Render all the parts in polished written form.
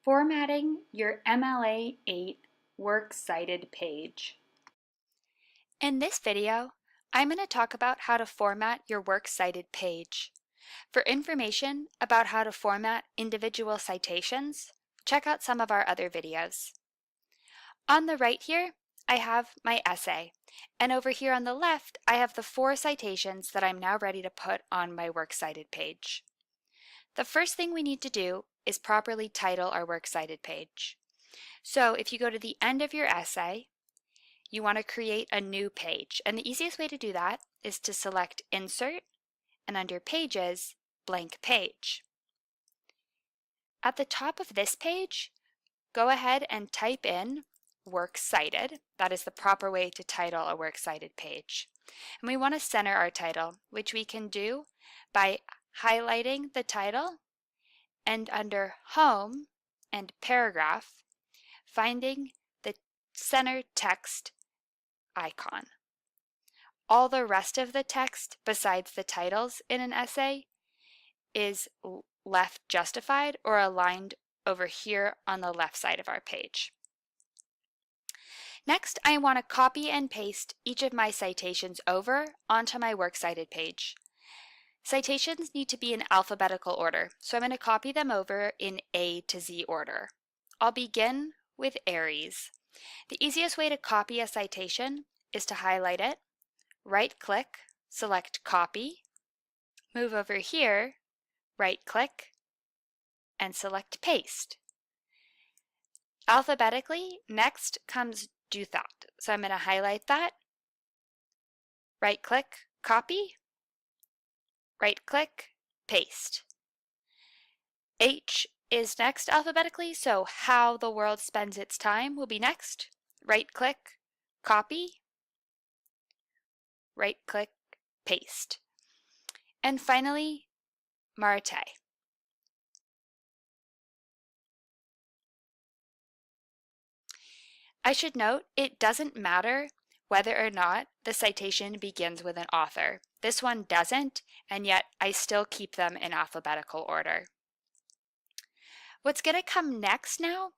Formatting your MLA 8 Works Cited page. In this video, I'm going to talk about how to format your Works Cited page. For information about how to format individual citations, check out some of our other videos. On the right here, I have my essay, and over here on the left, I have the 4 citations that I'm now ready to put on my Works Cited page. The first thing we need to do is properly title our Works Cited page. So if you go to the end of your essay, you want to create a new page. And the easiest way to do that is to select Insert and under Pages, Blank Page. At the top of this page, go ahead and type in Works Cited. That is the proper way to title a Works Cited page. And we want to center our title, which we can do by highlighting the title and under Home and Paragraph, finding the center text icon. All the rest of the text besides the titles in an essay is left justified or aligned over here on the left side of our page. Next, I want to copy and paste each of my citations over onto my Works Cited page. Citations need to be in alphabetical order, so I'm going to copy them over in A to Z order. I'll begin with Aries. The easiest way to copy a citation is to highlight it, right-click, select Copy, move over here, right-click, and select Paste. Alphabetically, next comes Do That. So I'm going to highlight that, right-click, Copy, right-click, Paste. H is next alphabetically, so How the World Spends Its Time will be next. Right-click, Copy, right-click, Paste. And finally, Marte. I should note it doesn't matter whether or not the citation begins with an author. This one doesn't, and yet I still keep them in alphabetical order. What's going to come next now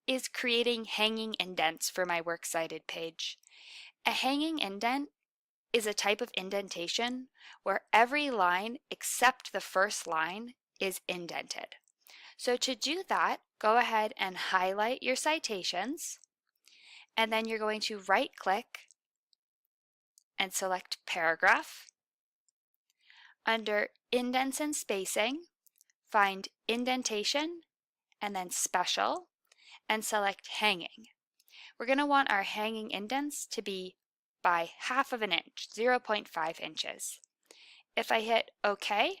is creating hanging indents for my Works Cited page. A hanging indent is a type of indentation where every line except the first line is indented. So to do that, go ahead and highlight your citations, and then you're going to right-click and select Paragraph. Under Indents and Spacing, find Indentation and then Special, and select Hanging. We're going to want our hanging indents to be by 1/2 inch, 0.5 inches. If I hit OK,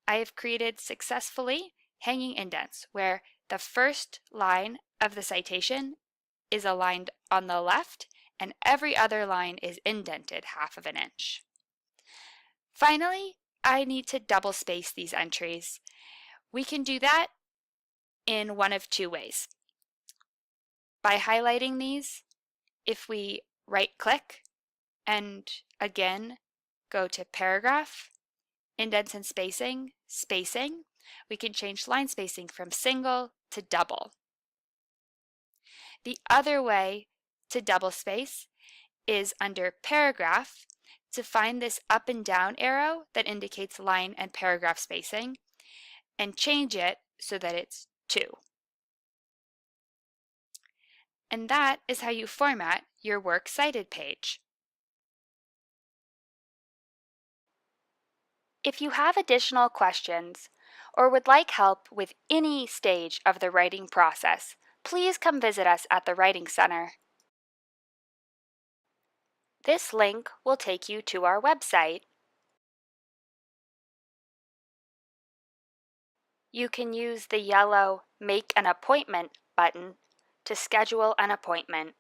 I have created successfully hanging indents where the first line of the citation is aligned on the left and every other line is indented 1/2 inch. Finally, I need to double space these entries. We can do that in one of 2 ways. By highlighting these, if we right-click and again go to Paragraph, Indents and Spacing, Spacing, we can change line spacing from single to double. The other way to double space is under Paragraph to find this up and down arrow that indicates line and paragraph spacing and change it so that it's 2. And that is how you format your Works Cited page. If you have additional questions or would like help with any stage of the writing process, please come visit us at the Writing Center. This link will take you to our website. You can use the yellow Make an Appointment button to schedule an appointment.